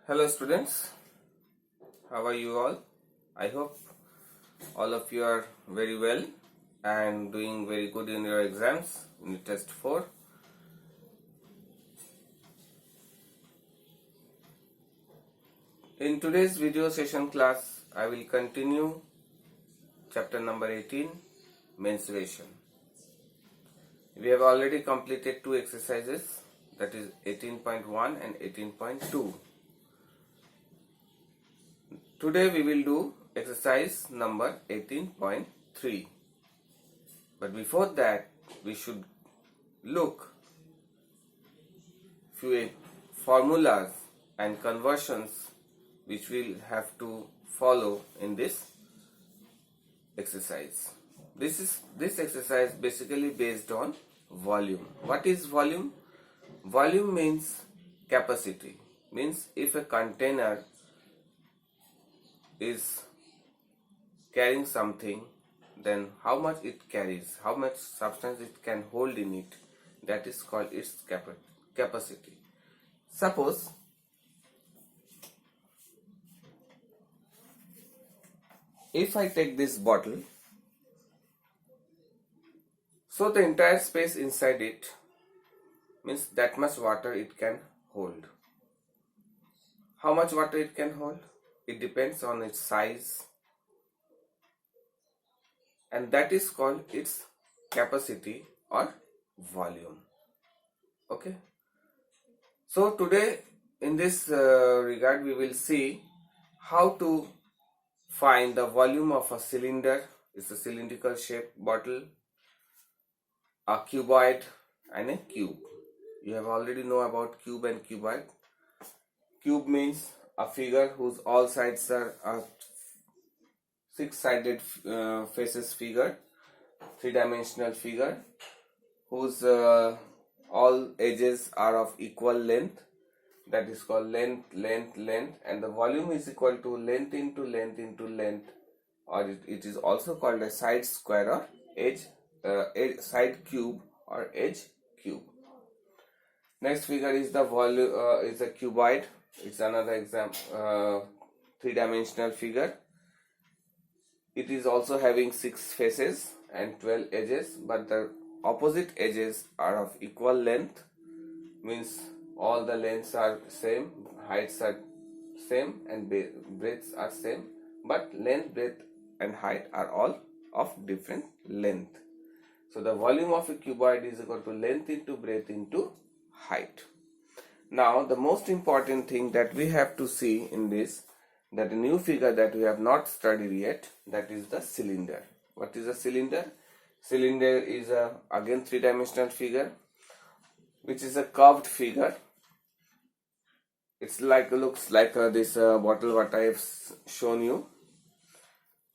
Hello students, how are you all? I hope all of you are very well and doing very good in your exams in test 4. In today's video session class, I will continue chapter number 18, mensuration. We have already completed two exercises, that is 18.1 and 18.2. Today we will do exercise number 18.3. But before that, we should look few formulas and conversions which we'll have to follow in this exercise. This exercise basically based on volume. What is volume? Volume means capacity. Means if a container is carrying something, then how much it carries, how much substance it can hold in it, that is called its capacity. Suppose if I take this bottle, so the entire space inside it means that much water it can hold. How much water it can hold? It depends on its size, and that is called its capacity or volume. Okay. So today in this regard we will see how to find the volume of a cylinder. It's a cylindrical shaped bottle, a cuboid and a cube. You have already know about cube and cuboid. Cube means a figure whose all sides are a six-sided faces figure, three-dimensional figure, whose all edges are of equal length. That is called length, and the volume is equal to length into length into length, or it is also called a side square or edge side cube or edge cube. Next figure is the volume is a cuboid. It's another example, three-dimensional figure. It is also having 6 faces and 12 edges, but the opposite edges are of equal length, means all the lengths are same, heights are same, and breadths are same, but length, breadth and height are all of different length. So the volume of a cuboid is equal to length into breadth into height. Now the most important thing that we have to see in this, that a new figure that we have not studied yet, that is the cylinder. What is a cylinder? Cylinder is again three-dimensional figure, which is a curved figure. It's like looks like this bottle what I have shown you.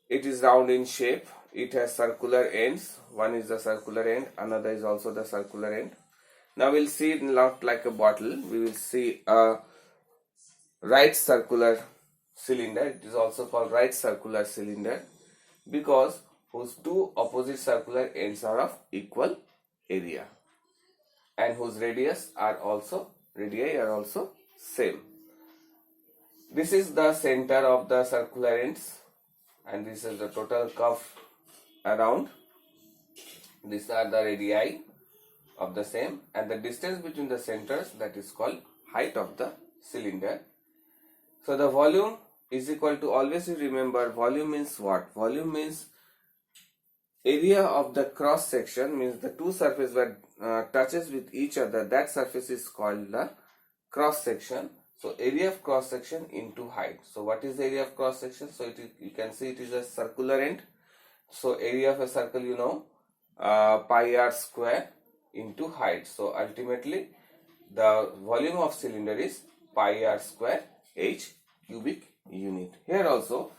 It is round in shape. It has circular ends. One is the circular end, another is also the circular end. Now we'll see it not like a bottle. We will see a right circular cylinder. It is also called right circular cylinder because whose two opposite circular ends are of equal area and whose radii are also same. This is the center of the circular ends and this is the total curve around. These are the radii of the same, and the distance between the centers, that is called height of the cylinder. So the volume is equal to, always you remember, volume means what? Volume means area of the cross section, means the two surfaces where touches with each other, that surface is called the cross section. So area of cross section into height. So what is the area of cross section? So you can see it is a circular end. So area of a circle, you know, pi r square into height. So ultimately the volume of cylinder is pi r square h cubic unit. Here also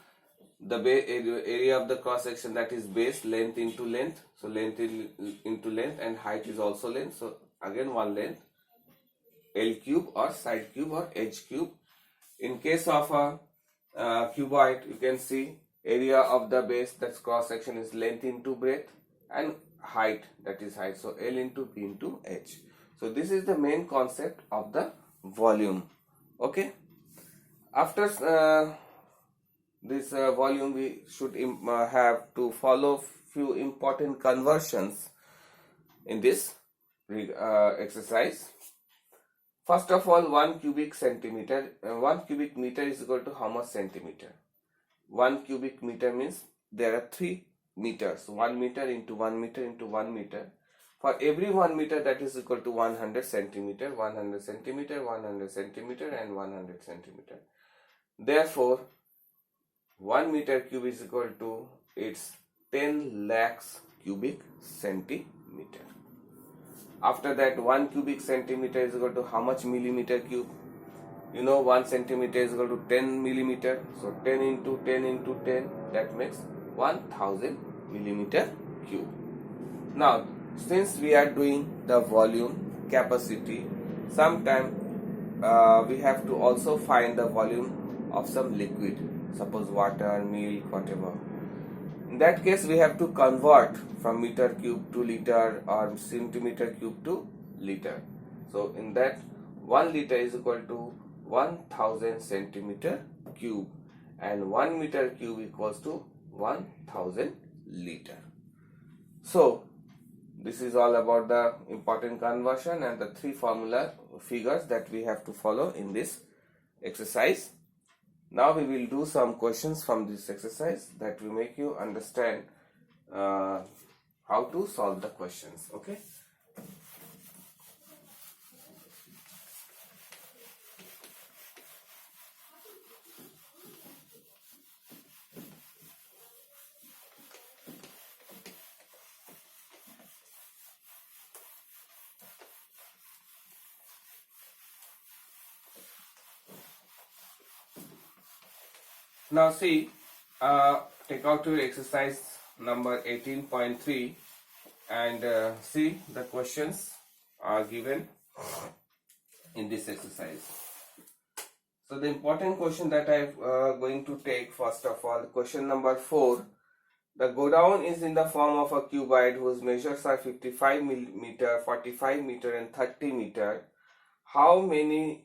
the area of the cross section, that is base, length into length. So length into length and height is also length. So again one length, L cube or side cube or edge cube. In case of a cuboid, you can see area of the base, that's cross section, is length into breadth, and height, that is height. So L into P into H. So this is the main concept of the volume. Okay. After this volume, we should have to follow few important conversions in this exercise. First of all, 1 cubic centimeter, 1 cubic meter is equal to how much centimeter? 1 cubic meter means there are 3 meters, 1 meter into 1 meter into 1 meter. For every 1 meter, that is equal to 100 centimeter, 100 centimeter, 100 centimeter and 100 centimeter. Therefore, 1 meter cube is equal to its 10 lakhs cubic centimeter. After that, 1 cubic centimeter is equal to how much millimeter cube? You know, 1 centimeter is equal to 10 millimeter. So 10 into 10 into 10, that makes 1000 millimeter cube. Now, since we are doing the volume capacity, sometime we have to also find the volume of some liquid, suppose water, milk, whatever. In that case, we have to convert from meter cube to liter or centimeter cube to liter. So in that, 1 liter is equal to 1000 centimeter cube and 1 meter cube equals to 1000 liter. So this is all about the important conversion and the 3 formula figures that we have to follow in this exercise. Now we will do some questions from this exercise that will make you understand how to solve the questions. Okay. Now see, take out your exercise number 18.3 and see the questions are given in this exercise. So the important question that I am going to take, first of all, question number 4. The godown is in the form of a cuboid whose measures are 55 meter, 45 meter and 30 meter. How many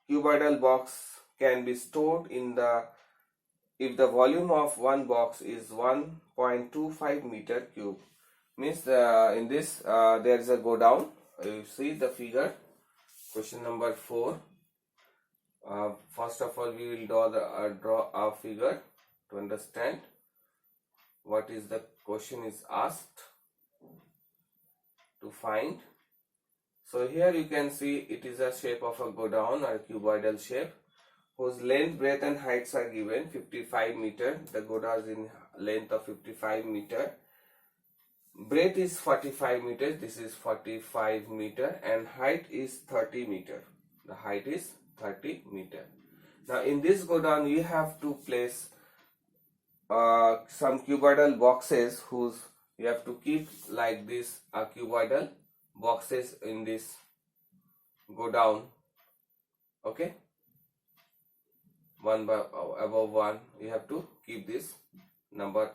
cuboidal box can be stored in the, if the volume of one box is 1.25 meter cube? Means in this there is a godown. You see the figure, question number 4. First of all, we will draw a figure to understand what is the question is asked to find. So here you can see it is a shape of a godown or a cuboidal shape whose length, breadth and heights are given. 55 meter, the godown is in length of 55 meter. Breadth is 45 meters, this is 45 meter, and height is 30 meter. The height is 30 meter. Now in this godown you have to place some cuboidal boxes whose you have to keep like this cuboidal boxes in this godown. Okay, one by above one you have to keep this number,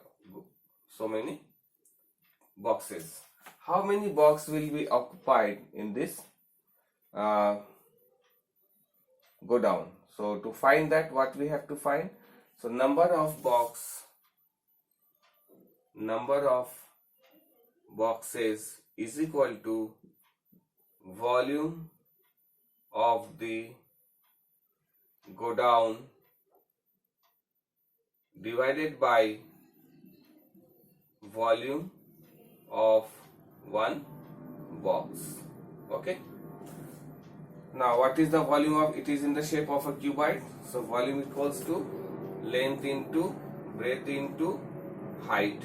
so many boxes. How many boxes will be occupied in this godown? So to find that, what we have to find? So number of boxes is equal to volume of the godown divided by volume of one box. Okay. Now what is the volume of, it is in the shape of a cuboid, so volume equals to length into breadth into height,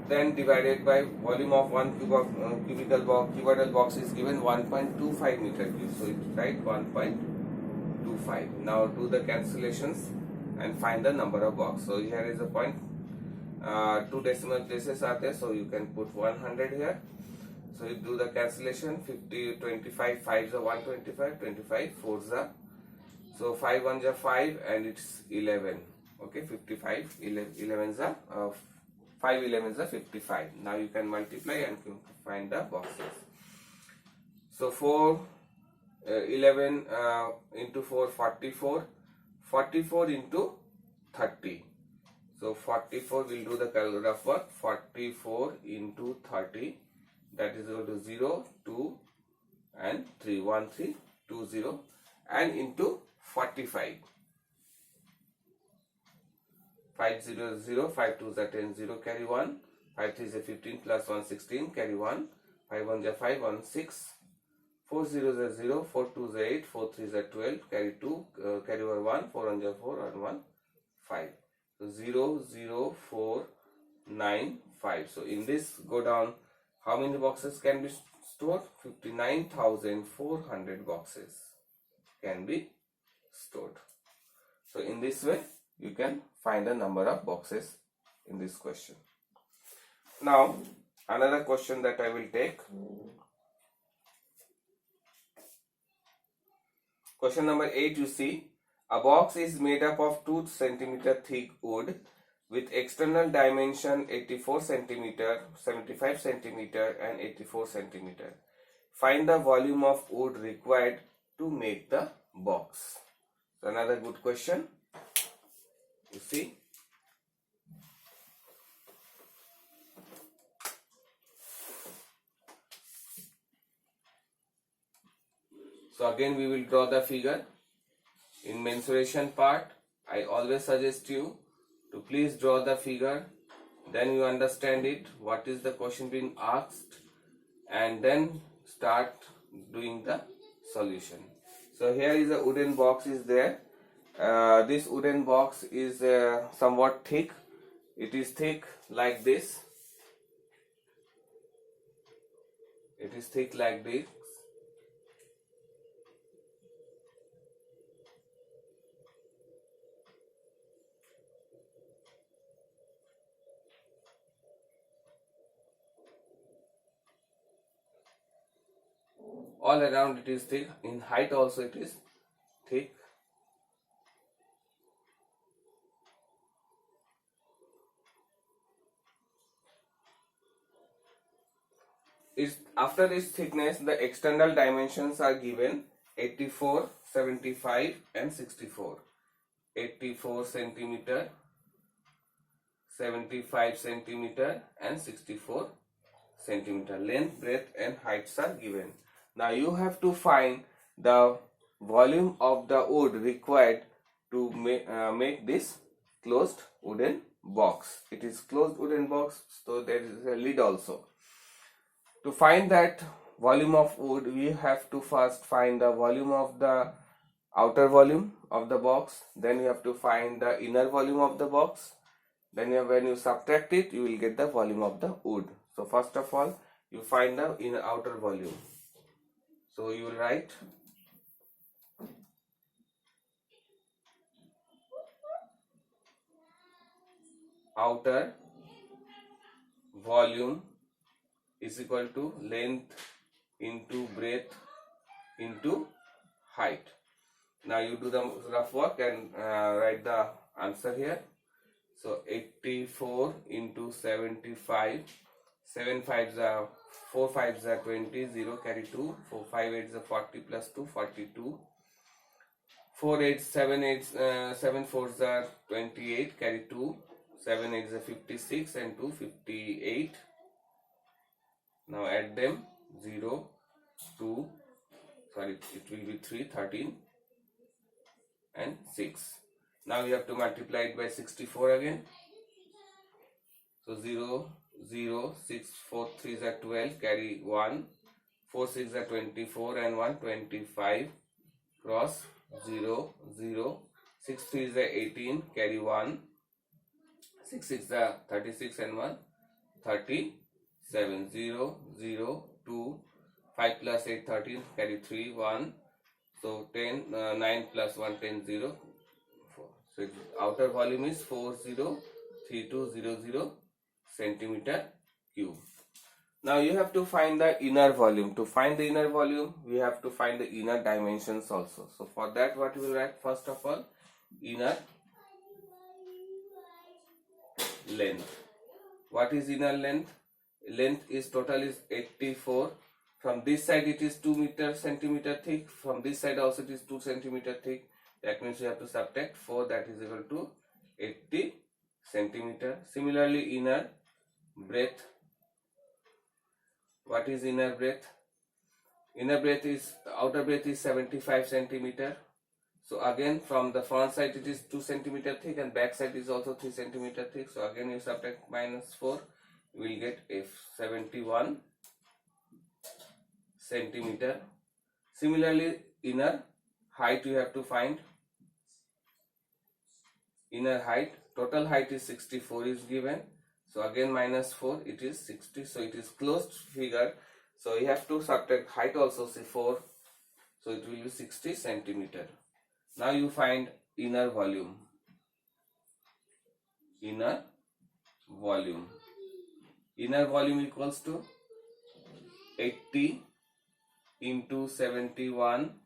then divided by volume of one cuboidal box is given 1.25 meter cube, so it write 1.25. Now do the calculations and find the number of box. So here is the point, 2 decimal places are there, so you can put 100 here. So you do the cancellation, 50, 25, 5 are 125, 25, 4 are, so 5 1s are 5 and it's 11. Okay, 55, 11s are 5 11s are 55. Now you can multiply and find the boxes. So 4 11 into 4, 44. 44 into 30. So 44, we'll do the rough work. 44 into 30, that is equal to 0, 2 and 3. 1, 3, 2, 0, and into 45. 5 0 0, 5 2 is 10, 0, carry 1. 5 3 is 15 plus 1 16, carry 1. 5 1 is 5, 1 6. 4 0 is 0, 4 2 is 8, 4 3 is 12, carry 2, carry over 1, 4 1 is 4 and 1 5. So 0 0 4 9 5. So in this, go down, how many boxes can be stored? 59,400 boxes can be stored. So in this way you can find the number of boxes in this question. Now another question that I will take. Question number 8, you see, a box is made up of 2 cm thick wood with external dimension 84 cm, 75 cm and 84 cm. Find the volume of wood required to make the box. So another good question. You see, so again we will draw the figure. In mensuration part, I always suggest you to please draw the figure, then you understand it, what is the question being asked, and then start doing the solution. So here is a wooden box is there. This wooden box is somewhat thick. It is thick like this. It is thick like this. All around it is thick. In height also it is thick. After its thickness, the external dimensions are given 84, 75 and 64. 84 centimeter, 75 centimeter and 64 centimeter. Length, breadth and heights are given. Now you have to find the volume of the wood required to make this closed wooden box. It is closed wooden box, so there is a lid also. To find that volume of wood, we have to first find the volume of the outer volume of the box, then you have to find the inner volume of the box, then when you subtract it, you will get the volume of the wood. So first of all, you find the inner outer volume. So you will write outer volume is equal to length into breadth into height. Now you do the rough work and write the answer here. So 84 into 75, 7 5s are 4 5s are 20, 0 carry 2, 4 5 8s are 40 plus 2, 42. 4 8s, 7 8s, 7 4s are 28, carry 2, 7 8s are 56 and 2 58. Now add them, 0, 2, sorry, it will be 3, 13 and 6. Now we have to multiply it by 64 again. So 0, 0, 6, 4, 3s are 12, carry 1, 4, 6 are 24 and 1, 25, cross 0, 0, 6, 3s are 18, carry 1, 6, 6 are 36 and 1, 37, 0, 0, 2, 5 plus 8, 13, carry 3, 1, so 10, 9 plus 1, 10, 0, 4. So outer volume is 403200 centimeter cube. Now you have to find the inner volume. To find the inner volume, we have to find the inner dimensions also. So for that, what we will write first of all, inner length. What is inner length? Length is total is 84 From this side it is 2 centimeter thick. From this side also it is 2 centimeter thick. That means you have to subtract 4, that is equal to 80 centimeter. Similarly, inner breadth. What is inner breadth? Inner breadth is, outer breadth is 75 centimeter. So again, from the front side it is 2 centimeter thick and back side is also 3 centimeter thick. So again you subtract minus 4, you will get F 71 centimeter. Similarly, inner height you have to find. Inner height, total height is 64 is given. So again minus 4, it is 60. So it is closed figure. So you have to subtract height also, say 4. So it will be 60 centimeter. Now you find inner volume. Inner volume. Inner volume equals to 80 into 71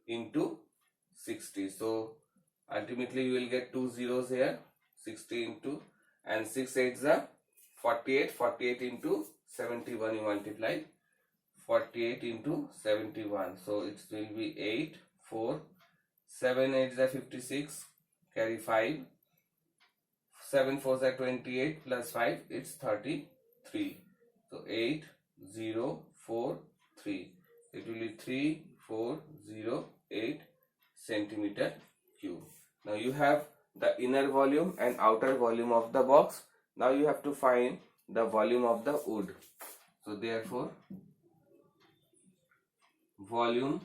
into 60. So ultimately you will get 2 zeros here. 60 into and 6 8s are 48. 48 into 71 you multiply. 48 into 71. So it will be 8, 4, 7 8s are 56. Carry 5. 7 4s are 28 plus 5 it's 33. So 8 0 4 3. It will be 3408 centimeter cube. Now you have the inner volume and outer volume of the box. Now you have to find the volume of the wood. So therefore volume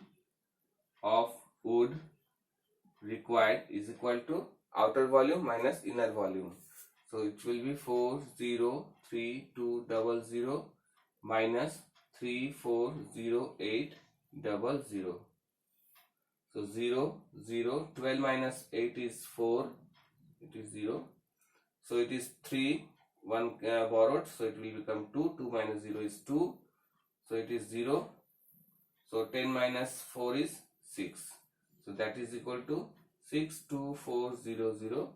of wood required is equal to outer volume minus inner volume. So it will be 403,200 minus 340800. So 0 0, 12 minus 8 is 4, it is 0. So it is 3, 1 borrowed, so it will become 2, 2 minus 0 is 2, so it is 0. So 10 minus 4 is 6, so that is equal to 62400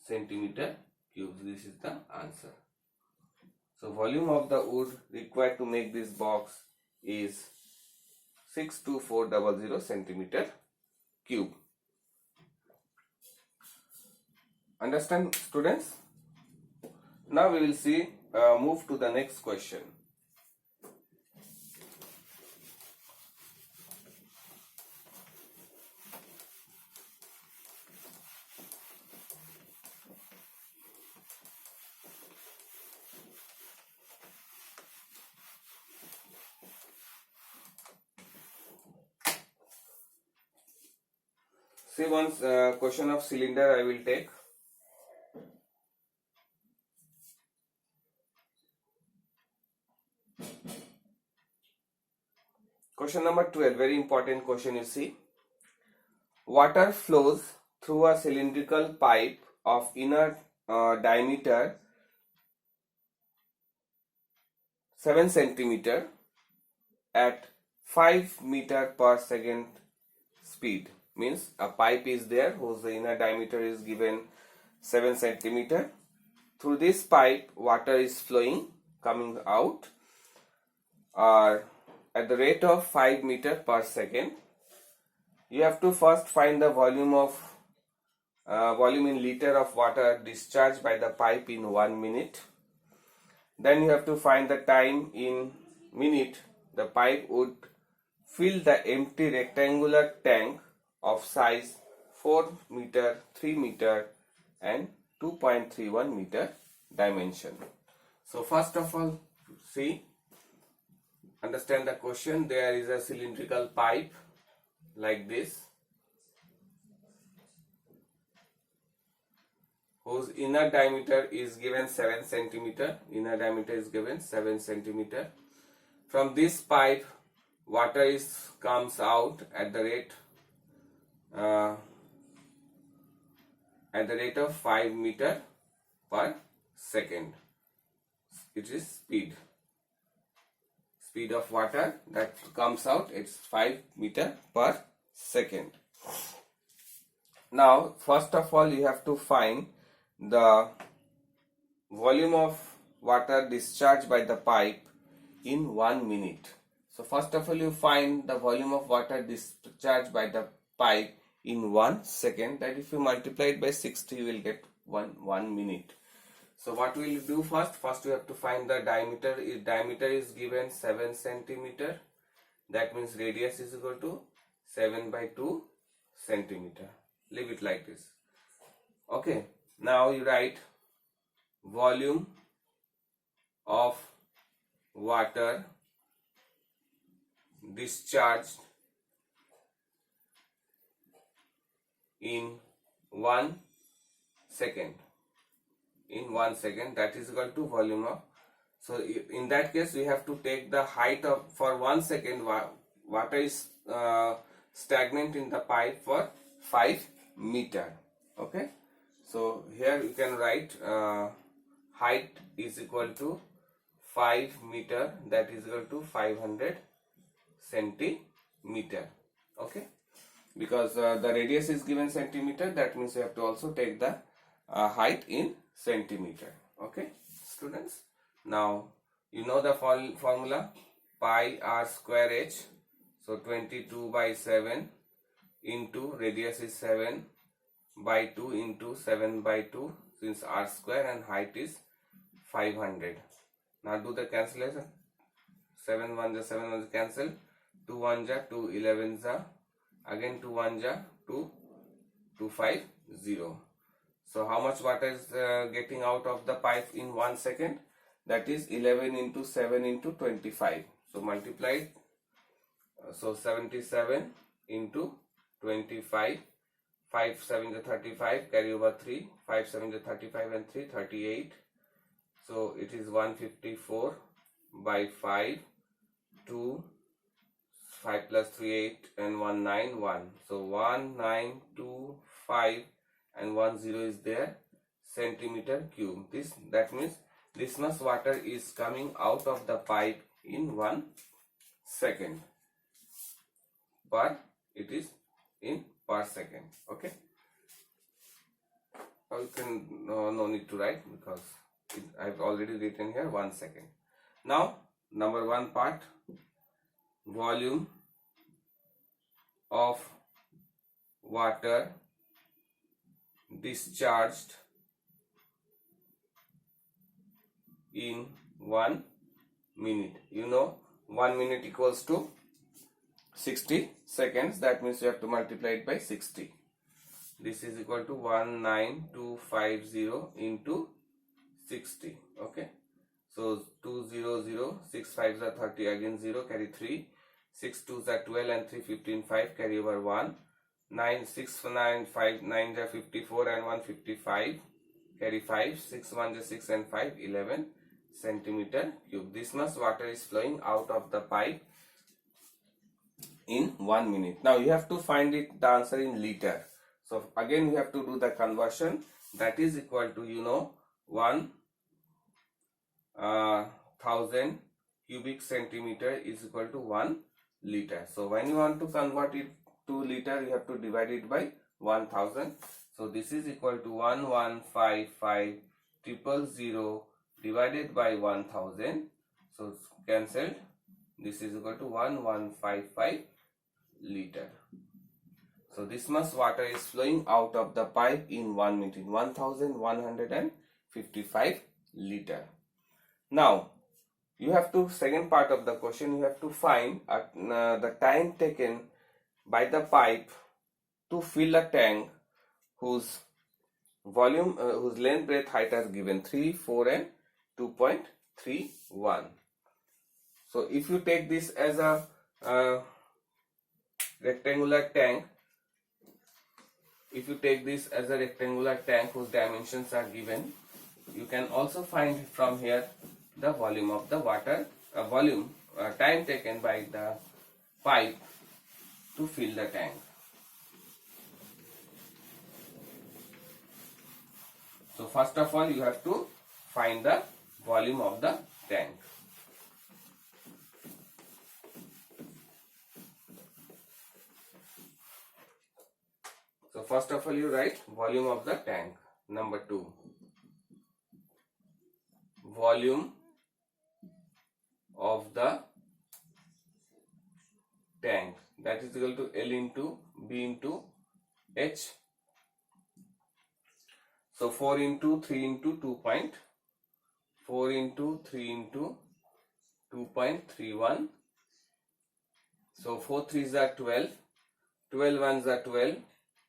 centimeter cubes. This is the answer. So volume of the wood required to make this box is 62400 centimeter cube. Understand, students? Now we will see, move to the next question. See, one question of cylinder I will take. Question number 12, very important question you see. Water flows through a cylindrical pipe of inner diameter 7 centimeter at 5 meter per second speed. Means a pipe is there whose inner diameter is given 7 centimeter. Through this pipe water is flowing, coming out at the rate of 5 meter per second. You have to first find the volume in liter of water discharged by the pipe in 1 minute. Then you have to find the time in minute the pipe would fill the empty rectangular tank of size 4 meter, 3 meter and 2.31 meter dimension. So first of all, see, understand the question. There is a cylindrical pipe like this whose inner diameter is given 7 centimeter. Inner diameter is given 7 centimeter. From this pipe water comes out at the rate of 5 meter per second. It is speed of water that comes out, it's 5 meter per second. Now first of all you have to find the volume of water discharged by the pipe in 1 minute. So first of all, you find the volume of water discharged by the pipe in 1 second. That if you multiply it by 60, you will get 1 minute. So what will you do first? First you have to find the diameter. If diameter is given 7 centimeter, that means radius is equal to 7 by 2 centimeter. Leave it like this. Okay. Now you write volume of water discharged in 1 second. In 1 second, that is equal to volume of. So in that case, we have to take the height of, for 1 second, water is stagnant in the pipe for 5 meter. Okay. So here you can write height is equal to 5 meter, that is equal to 500 centimeter. Okay. Because the radius is given centimeter, that means you have to also take the height in centimeter. Okay, students. Now you know the formula, pi r square h. So 22 by 7 into radius is 7 by 2 into 7 by 2, since r square and height is 500. Now do the cancellation. 7 1 ja 7 1 cancel. 2 1 ja 2 11 ja. Again 2 1 ja 2 2 5 0. So how much water is getting out of the pipe in 1 second? That is 11 into 7 into 25. So multiply it. So 77 into 25. 5 7 is 35. Carry over 3. 5 7 is 35 and 3 38. So it is 154 by 5. 2 5 plus 3 8 and 1 9 1. So 1 9 2 5 and 1 0 is there, centimeter cube. That means this much water is coming out of the pipe in 1 second. But it is in per second. Okay. You can no need to write, because I've already written here 1 second. Now number 1 part, volume of water discharged in 1 minute. You know 1 minute equals to 60 seconds. That means you have to multiply it by 60. This is equal to 19250 into 60. Okay. So 200, 6 5s are 30, again 0, carry 3, 6 2s are 12 and 3 15, 5, carry over 1. 9 6 9 5 9 are 54 and 155, carry 5, 6 1 is 6 and 5 11 centimeter cube. This much water is flowing out of the pipe in 1 minute. Now you have to find the answer in liter. So again you have to do the conversion. That is equal to 1000 cubic centimeter is equal to 1 liter. So when you want to convert it to liter, you have to divide it by 1000. So this is equal to 1155000 divided by 1000. So cancelled. This is equal to 1155 liter. So this much water is flowing out of the pipe in 1 minute, 1155 liter. Now you have to, second part of the question, you have to find the time taken by the pipe to fill a tank whose volume, whose length, breadth, height are given 3, 4 and 2.31. So if you take this as a rectangular tank, whose dimensions are given, you can also find from here the volume of the water, time taken by the pipe to fill the tank. So first of all you have to find the volume of the tank. So first of all you write volume of the tank. Number 2, volume of the that is equal to L into B into H. So 4 into 3 into 4 into 3 into 2.31. So 4 3s are 12, 12 1s are 12,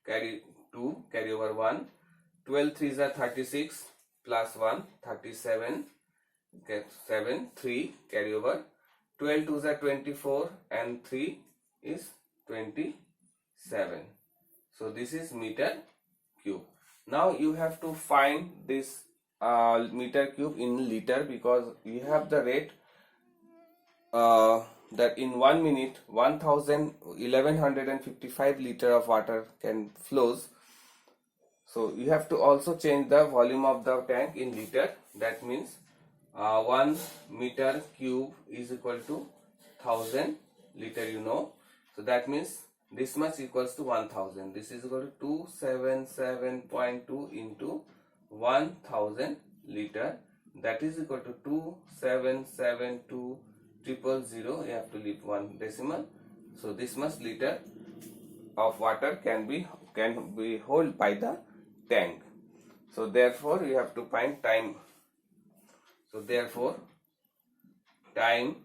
carry 2, carry over 1, 12 3s are 36, plus 1, 37, get 7, 3, carry over, 12 2s are 24, and 3 is 27. So this is meter cube. Now you have to find this meter cube in liter, because you have the rate that in 1 minute 1155 liter of water can flows. So you have to also change the volume of the tank in liter. That means 1 meter cube is equal to 1000 liter, you know. So that means this much equals to 1000. This is equal to 277.2 into 1000 liter. That is equal to 2772 000. You have to leave one decimal. So this much liter of water can be held by the tank. So therefore you have to find time. So therefore time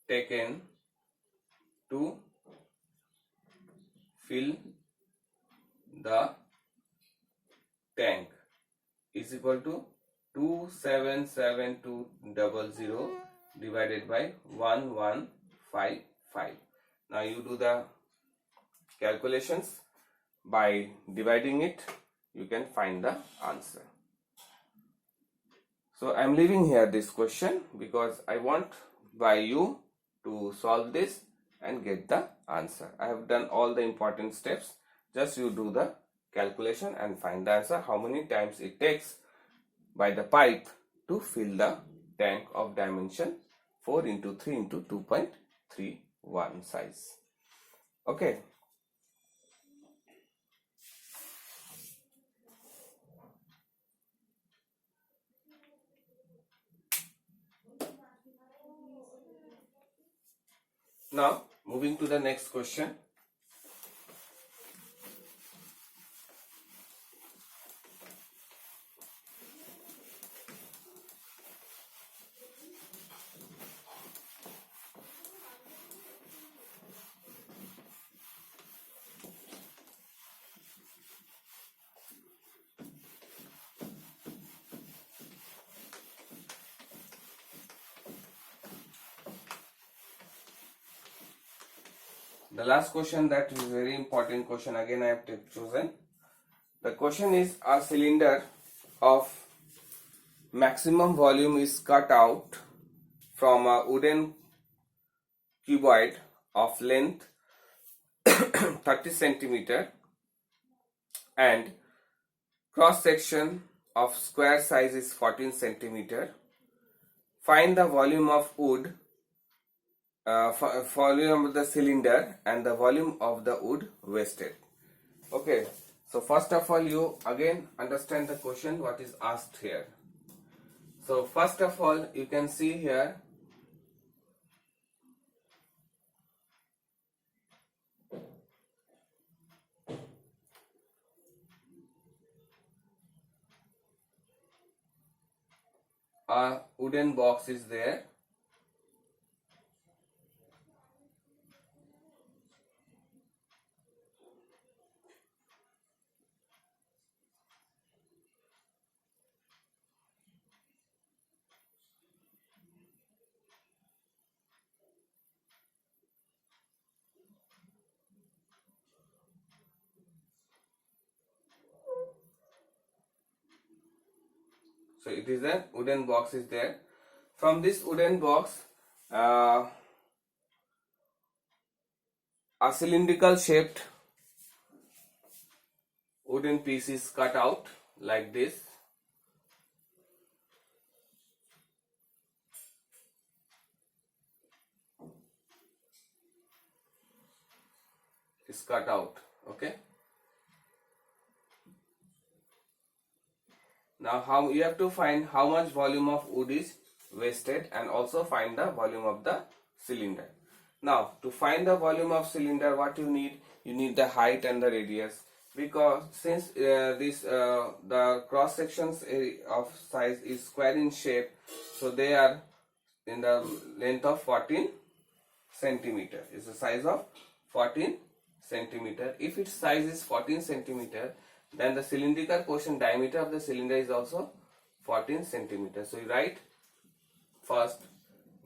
taken to fill the tank is equal to 277,200 divided by 1155. Now you do the calculations. By dividing it, you can find the answer. So I am leaving here this question because I want by you to solve this and get the answer. I have done all the important steps. Just you do the calculation and find the answer, how many times it takes by the pipe to fill the tank of dimension 4 into 3 into 2.31 size. Okay. Now moving to the next question. The last question, that is very important question, again I have chosen. The question is, a cylinder of maximum volume is cut out from a wooden cuboid of length 30 centimeter and cross section of square size is 14 centimeter. Find the volume of wood, volume of the cylinder and the volume of the wood wasted. Okay, so first of all you again understand the question what is asked here. So first of all you can see here a wooden box is there. So it is a wooden box is there. From this wooden box, a cylindrical shaped wooden piece is cut out like this. Is cut out. Okay. Now how you have to find how much volume of wood is wasted and also find the volume of the cylinder. Now, to find the volume of cylinder, what you need the height and the radius, because since the cross sections of size is square in shape, so they are in the length of 14 centimeter. It's the size of 14 centimeter. If its size is 14 centimeter, then the cylindrical portion diameter of the cylinder is also 14 centimeter. So you write first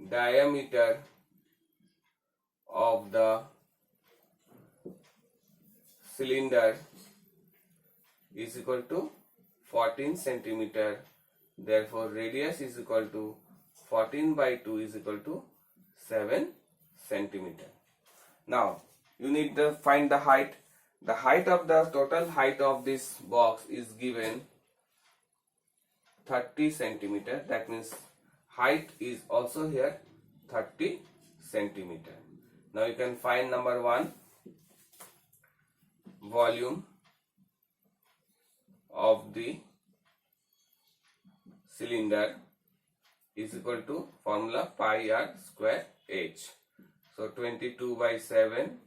diameter of the cylinder is equal to 14 centimeter. Therefore, radius is equal to 14 by 2 is equal to 7 centimeter. Now, you need to find the height. The height of the total height of this box is given 30 centimeter. That means height is also here 30 centimeter. Now you can find number 1, volume of the cylinder is equal to formula pi r square h. So 22 by 7,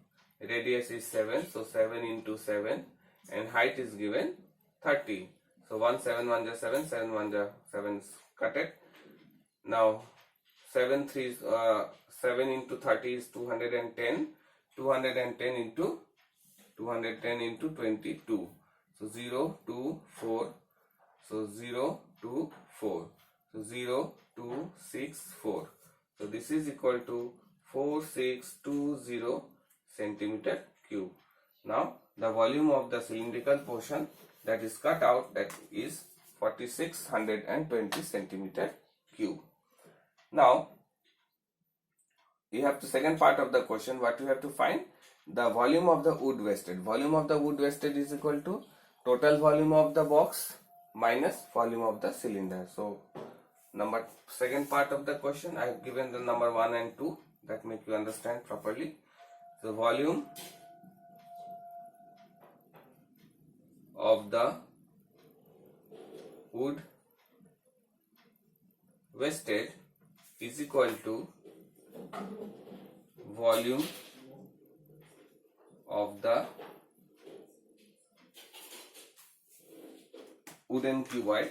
radius is 7, so 7 into 7, and height is given 30. So 1 7 1 ja 7, 7 1 ja 7 is cutted. Now 7 into 30 is 210. 210 into 22. So 0 2 4. So 0 2 4. So 0 2 6 4. So this is equal to 4620 centimeter cube. Now the volume of the cylindrical portion that is cut out, that is 4620 centimeter cube. Now you have the second part of the question. What you have to find? The volume of the wood wasted. Volume of the wood wasted is equal to total volume of the box minus volume of the cylinder. So second part of the question, I have given the number 1 and 2 that make you understand properly. So volume of the wood wasted is equal to volume of the wooden cuboid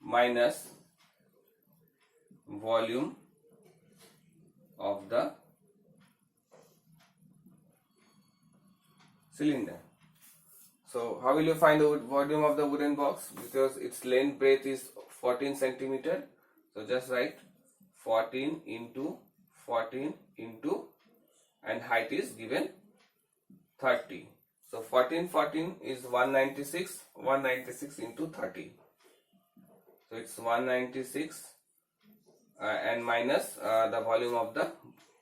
minus volume of the cylinder. So how will you find the volume of the wooden box? Because its length breadth is 14 centimeter. So just write 14 into and height is given 30. So 14 is 196. 196 into 30. So it's 196 and minus the volume of the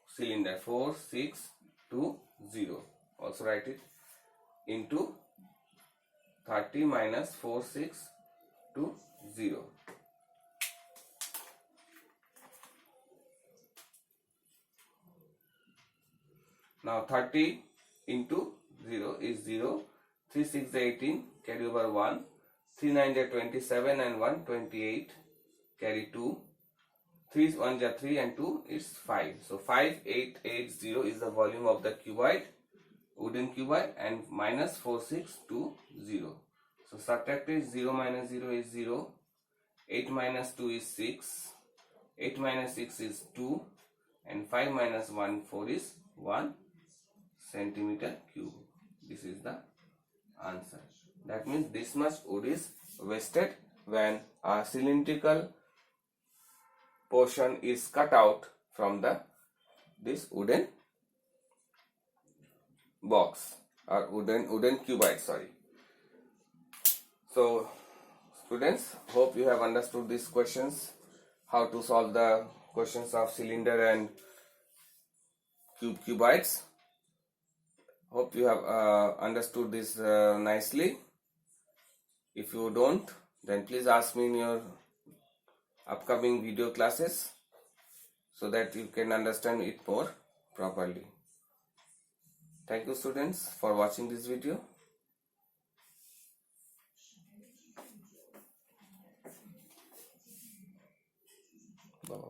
cylinder 4620. Also write it into 30 minus 4620. Now 30 into 0 is 0. 3 6 is 18, carry over 1. 3 9 is 27 and 1 28, carry 2. 3 1 is 3 and 2 is 5. So 5880 is the volume of the cuboid, wooden cuboid, and minus 4620. So subtract is 0 minus 0 is 0. 8 minus 2 is 6. 8 minus 6 is 2. And 5 minus 1 4 is 1 centimeter cube. This is the answer. That means this much wood is wasted when a cylindrical portion is cut out from this wooden box or wooden cuboid. Sorry. So students, hope you have understood these questions, how to solve the questions of cylinder and cuboids. Hope you have understood this nicely. If you don't, then please ask me in your upcoming video classes so that you can understand it more properly. Thank you students for watching this video.